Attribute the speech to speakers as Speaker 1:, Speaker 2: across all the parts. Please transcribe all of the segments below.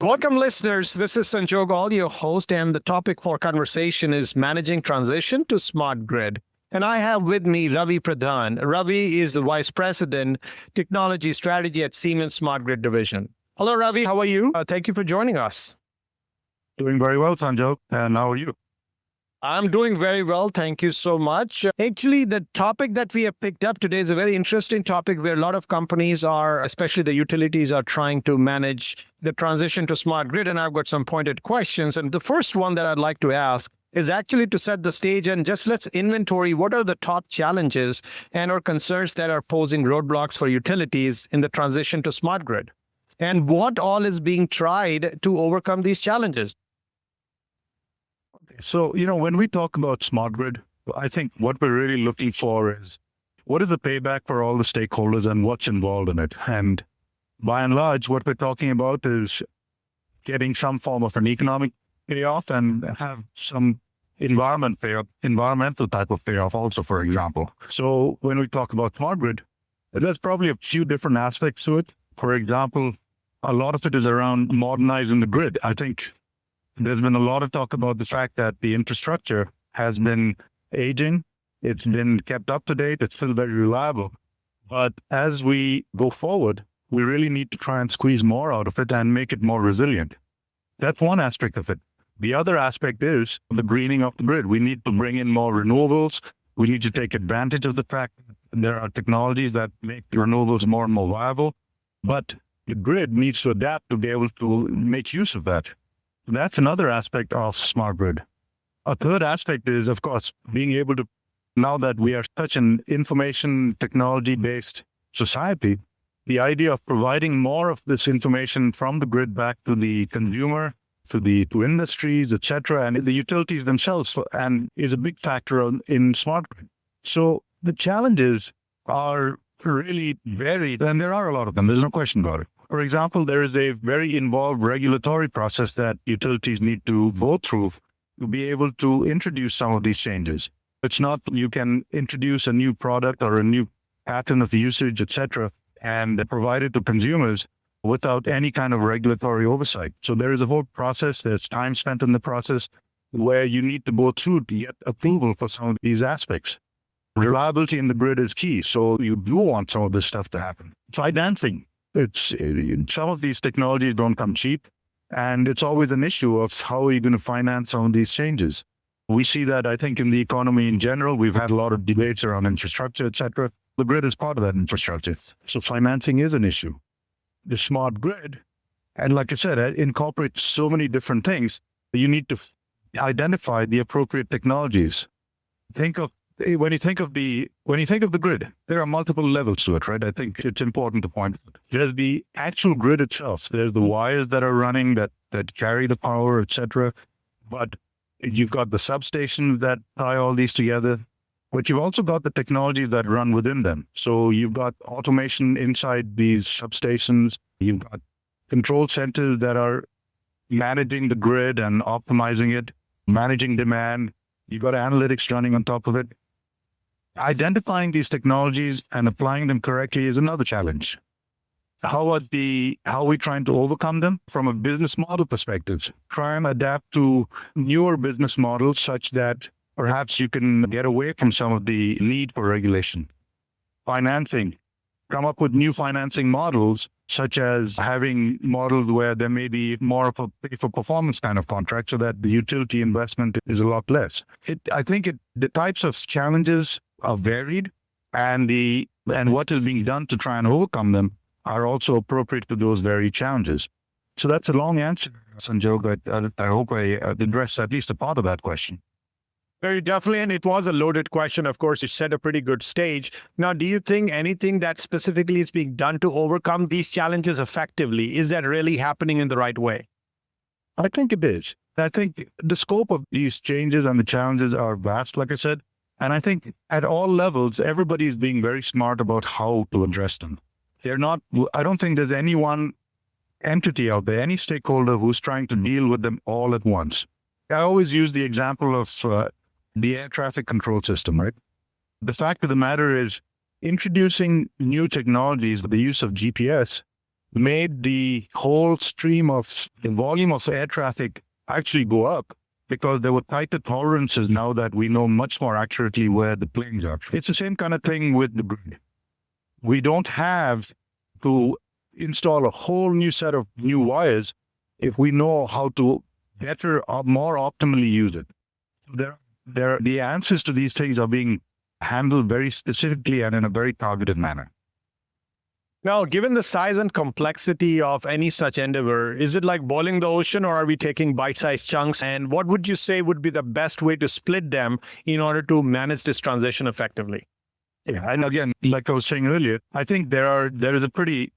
Speaker 1: Welcome, listeners. This is Sanjog Aul, your host, and the topic for conversation is managing transition to smart grid. And I have with me Ravi Pradhan. Ravi is the Vice President, Technology Strategy at Siemens Smart Grid Division. Hello, Ravi. How are you? Thank you for joining us.
Speaker 2: Doing very well, Sanjog. And how are you?
Speaker 1: I'm doing very well. Thank you so much. Actually, the topic that we have picked up today is a very interesting topic where a lot of companies are, especially the utilities, are trying to manage the transition to smart grid. And I've got some pointed questions. And the first one that I'd like to ask is actually to set the stage and just let's inventory what are the top challenges and or concerns that are posing roadblocks for utilities in the transition to smart grid. And what all is being tried to overcome these challenges.
Speaker 2: So, when we talk about smart grid, I think what we're really looking for is what is the payback for all the stakeholders and what's involved in it. And by and large, what we're talking about is getting some form of an economic payoff and have some environmental type of payoff also, for example. So when we talk about smart grid, there's probably a few different aspects to it. For example, a lot of it is around modernizing the grid. I think there's been a lot of talk about the fact that the infrastructure has been aging. It's been kept up to date. It's still very reliable. But as we go forward, we really need to try and squeeze more out of it and make it more resilient. That's one aspect of it. The other aspect is the greening of the grid. We need to bring in more renewables. We need to take advantage of the fact that there are technologies that make renewables more and more viable. But the grid needs to adapt to be able to make use of that. That's another aspect of smart grid. A third aspect is, of course, being able to, now that we are such an information technology-based society, the idea of providing more of this information from the grid back to the consumer, to industries, etc., and the utilities themselves, and is a big factor in smart grid. So the challenges are really varied, and there are a lot of them. There's no question about it. For example, there is a very involved regulatory process that utilities need to go through to be able to introduce some of these changes. It's not you can introduce a new product or a new pattern of usage, etc., and provide it to consumers without any kind of regulatory oversight. So there is a whole process, there's time spent in the process where you need to go through to get approval for some of these aspects. Reliability in the grid is key, so you do want some of this stuff to happen. Financing. Some of these technologies don't come cheap, and it's always an issue of how are you going to finance some of these changes. We see that, I think, in the economy in general. We've had a lot of debates around infrastructure, etc. The grid is part of that infrastructure. So financing is an issue. The smart grid, and like I said, it incorporates so many different things. You need to identify the appropriate technologies. When you think of the grid, there are multiple levels to it, right? I think it's important to point out. There's the actual grid itself. There's the wires that are running that carry the power, etc. But you've got the substations that tie all these together. But you've also got the technologies that run within them. So you've got automation inside these substations. You've got control centers that are managing the grid and optimizing it, managing demand. You've got analytics running on top of it. Identifying these technologies and applying them correctly is another challenge. How are we trying to overcome them from a business model perspective? Try and adapt to newer business models such that perhaps you can get away from some of the need for regulation. Financing. Come up with new financing models, such as having models where there may be more of a pay-for-performance kind of contract so that the utility investment is a lot less. I think the types of challenges are varied, and what is being done to try and overcome them are also appropriate to those very challenges. So that's a long answer, Sanjog. I hope I addressed at least a part of that question.
Speaker 1: Very definitely, and it was a loaded question. Of course, you set a pretty good stage. Now, do you think anything that specifically is being done to overcome these challenges effectively, is that really happening in the right way?
Speaker 2: I think it is. I think the scope of these changes and the challenges are vast, like I said. And I think at all levels, everybody is being very smart about how to address them. I don't think there's any one entity out there, any stakeholder who's trying to deal with them all at once. I always use the example of the air traffic control system, right? The fact of the matter is introducing new technologies, the use of GPS, made the whole stream of the volume of air traffic actually go up because there were tighter tolerances now that we know much more accurately where the planes are. It's the same kind of thing with the grid. We don't have to install a whole new set of new wires if we know how to better or more optimally use it. The answers to these things are being handled very specifically and in a very targeted manner.
Speaker 1: Now, given the size and complexity of any such endeavor, is it like boiling the ocean, or are we taking bite-sized chunks? And what would you say would be the best way to split them in order to manage this transition effectively?
Speaker 2: Yeah, and again, like I was saying earlier, I think there is a pretty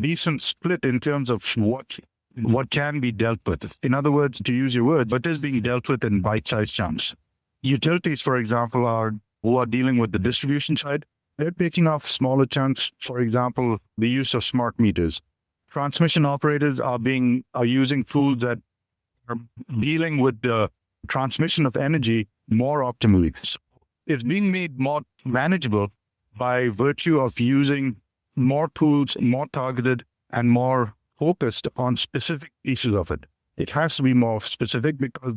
Speaker 2: decent split in terms of what can be dealt with. In other words, to use your words, what is being dealt with in bite-sized chunks. Utilities, for example, who are dealing with the distribution side, they're taking off smaller chunks. For example, the use of smart meters. Transmission operators are using tools that are dealing with the transmission of energy more optimally. It's being made more manageable by virtue of using more tools, more targeted, and more focused on specific pieces of it. It has to be more specific because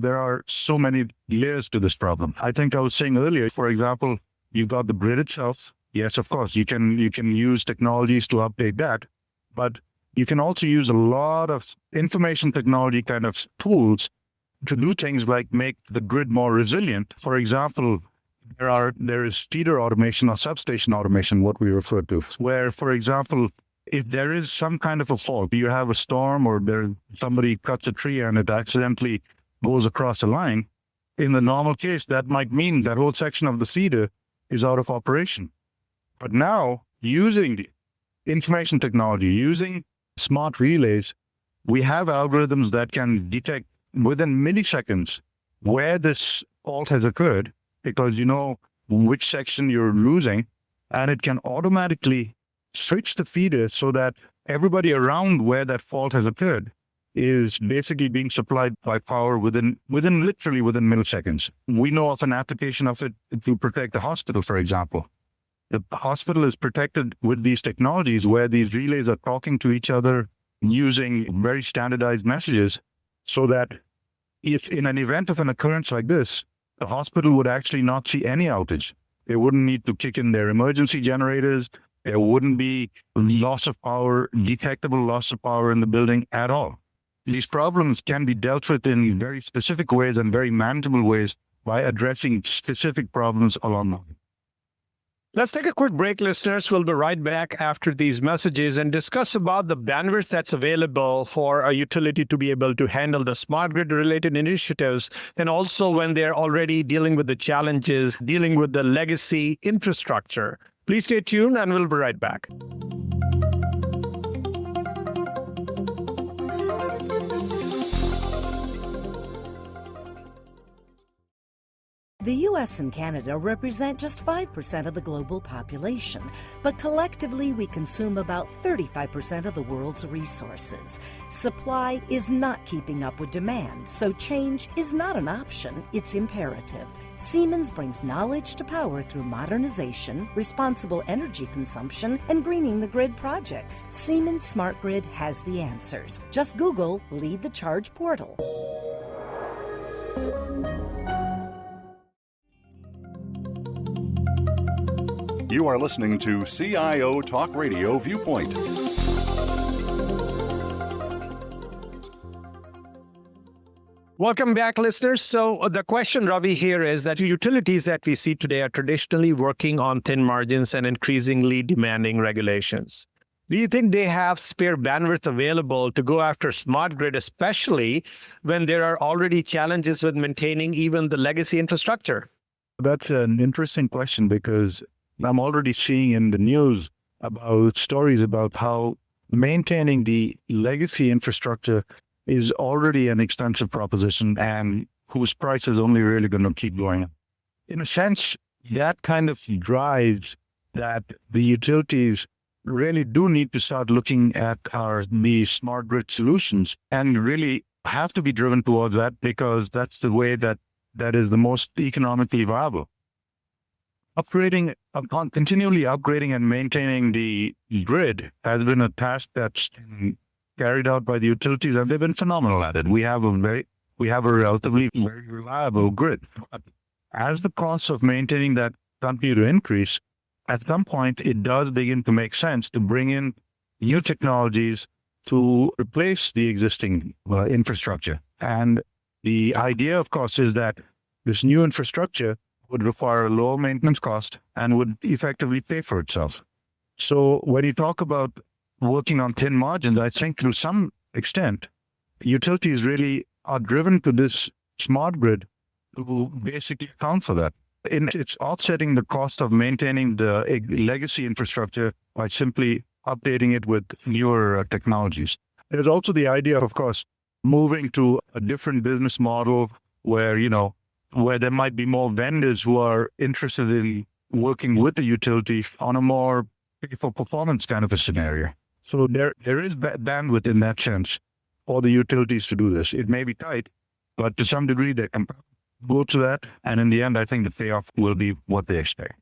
Speaker 2: there are so many layers to this problem. I think I was saying earlier, for example, you've got the grid itself. Yes, of course, you can use technologies to update that, but you can also use a lot of information technology kind of tools to do things like make the grid more resilient. For example, there is feeder automation or substation automation, what we refer to, where, for example, if there is some kind of a fault, you have a storm or somebody cuts a tree and it accidentally goes across a line, in the normal case, that might mean that whole section of the feeder is out of operation. But now, using the information technology, using smart relays, we have algorithms that can detect within milliseconds where this fault has occurred, because you know which section you're losing, and it can automatically switch the feeder so that everybody around where that fault has occurred is basically being supplied by power within milliseconds. We know of an application of it to protect the hospital, for example. The hospital is protected with these technologies where these relays are talking to each other using very standardized messages, so that if in an event of an occurrence like this, the hospital would actually not see any outage. They wouldn't need to kick in their emergency generators. There wouldn't be loss of power, detectable loss of power in the building at all. These problems can be dealt with in very specific ways and very manageable ways by addressing specific problems along the way.
Speaker 1: Let's take a quick break, listeners. We'll be right back after these messages and discuss about the bandwidth that's available for a utility to be able to handle the smart grid related initiatives, and also when they're already dealing with the challenges, dealing with the legacy infrastructure. Please stay tuned and we'll be right back.
Speaker 3: The U.S. and Canada represent just 5% of the global population, but collectively we consume about 35% of the world's resources. Supply is not keeping up with demand, so change is not an option, it's imperative. Siemens brings knowledge to power through modernization, responsible energy consumption, and greening the grid projects. Siemens Smart Grid has the answers. Just Google Lead the Charge portal.
Speaker 4: You are listening to CIO Talk Radio Viewpoint.
Speaker 1: Welcome back, listeners. So the question, Ravi, here is that utilities that we see today are traditionally working on thin margins and increasingly demanding regulations. Do you think they have spare bandwidth available to go after smart grid, especially when there are already challenges with maintaining even the legacy infrastructure?
Speaker 2: That's an interesting question, because I'm already seeing in the news about stories about how maintaining the legacy infrastructure is already an expensive proposition and whose price is only really going to keep going up. In a sense, that kind of drives that the utilities really do need to start looking at these smart grid solutions and really have to be driven towards that, because that's the way that is the most economically viable. Continually upgrading and maintaining the grid has been a task that's been carried out by the utilities, and they've been phenomenal at it. We have a relatively very reliable grid. But as the costs of maintaining that continue to increase, at some point it does begin to make sense to bring in new technologies to replace the existing infrastructure. And the idea, of course, is that this new infrastructure would require a lower maintenance cost and would effectively pay for itself. So when you talk about working on thin margins, I think to some extent, utilities really are driven to this smart grid to basically account for that. It's offsetting the cost of maintaining the legacy infrastructure by simply updating it with newer technologies. There's also the idea, of course, moving to a different business model where there might be more vendors who are interested in working with the utility on a more pay for performance kind of a scenario. So there is bandwidth in that sense for the utilities to do this. It may be tight, but to some degree they can go to that. And in the end, I think the payoff will be what they expect.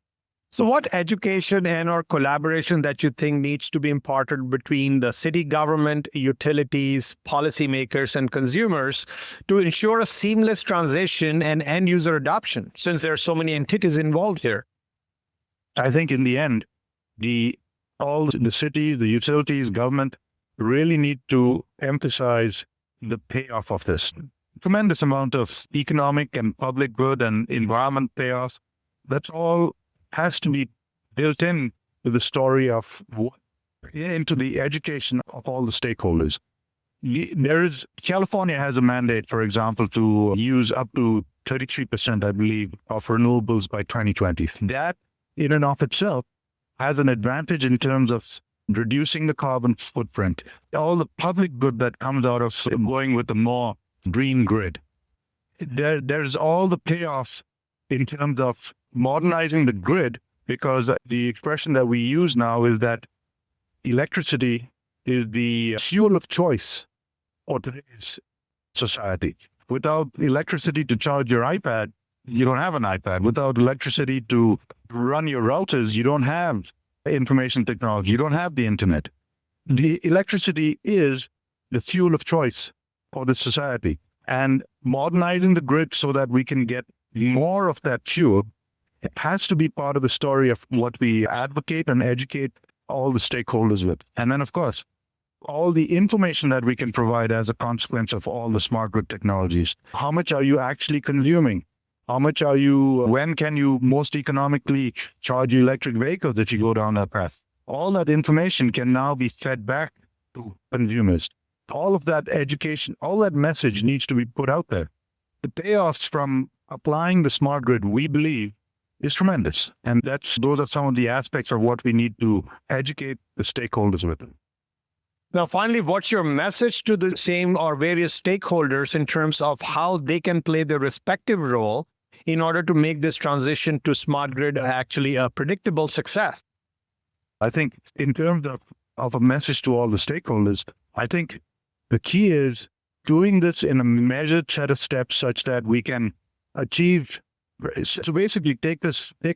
Speaker 1: So what education and or collaboration that you think needs to be imparted between the city government, utilities, policymakers, and consumers to ensure a seamless transition and end user adoption, since there are so many entities involved here?
Speaker 2: I think in the end, all the cities, the utilities, government really need to emphasize the payoff of this. Tremendous amount of economic and public good and environment payoffs. That's all has to be built in to the story of into the education of all the stakeholders. California has a mandate, for example, to use up to 33%, I believe, of renewables by 2020. That in and of itself has an advantage in terms of reducing the carbon footprint. All the public good that comes out of going with a more green grid. There's all the payoffs in terms of modernizing the grid, because the expression that we use now is that electricity is the fuel of choice for today's society. Without electricity to charge your iPad, you don't have an iPad. Without electricity to run your routers, you don't have information technology. You don't have the internet. The electricity is the fuel of choice for the society. And modernizing the grid so that we can get more of that fuel, it has to be part of the story of what we advocate and educate all the stakeholders with. And then, of course, all the information that we can provide as a consequence of all the smart grid technologies. How much are you actually consuming? When can you most economically charge your electric vehicles that you go down that path? All that information can now be fed back to consumers. All of that education, all that message needs to be put out there. The payoffs from applying the smart grid, we believe, is tremendous. And those are some of the aspects of what we need to educate the stakeholders with.
Speaker 1: Now, finally, what's your message to the same or various stakeholders in terms of how they can play their respective role in order to make this transition to smart grid actually a predictable success?
Speaker 2: I think in terms of a message to all the stakeholders, I think the key is doing this in a measured set of steps such that we can achieve. So basically take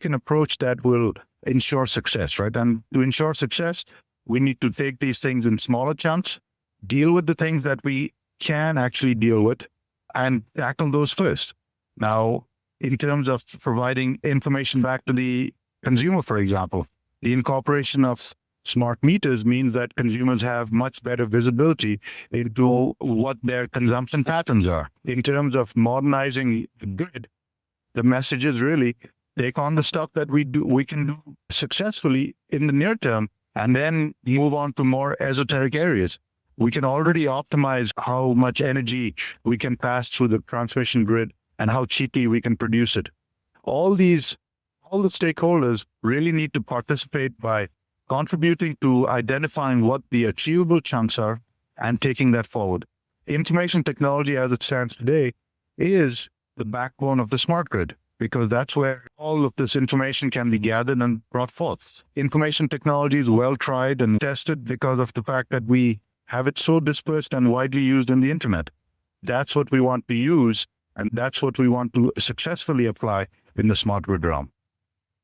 Speaker 2: an approach that will ensure success, right? And to ensure success, we need to take these things in smaller chunks, deal with the things that we can actually deal with, and tackle those first. Now, in terms of providing information back to the consumer, for example, the incorporation of smart meters means that consumers have much better visibility into what their consumption patterns are. In terms of modernizing the grid, the message is really take on the stuff that we can do successfully in the near term, and then move on to more esoteric areas. We can already optimize how much energy we can pass through the transmission grid and how cheaply we can produce it. All the stakeholders really need to participate by contributing to identifying what the achievable chunks are and taking that forward. Information technology as it stands today is the backbone of the smart grid, because that's where all of this information can be gathered and brought forth. Information technology is well tried and tested because of the fact that we have it so dispersed and widely used in the internet. That's what we want to use, and that's what we want to successfully apply in the smart grid realm.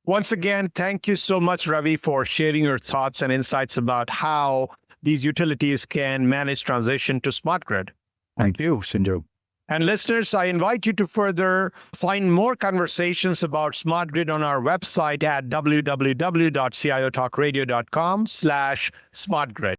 Speaker 1: Once again, thank you so much, Ravi, for sharing your thoughts and insights about how these utilities can manage transition to smart grid.
Speaker 2: Thank you, Sanjog.
Speaker 1: And listeners, I invite you to further find more conversations about smart grid on our website at www.ciotalkradio.com/smartgrid.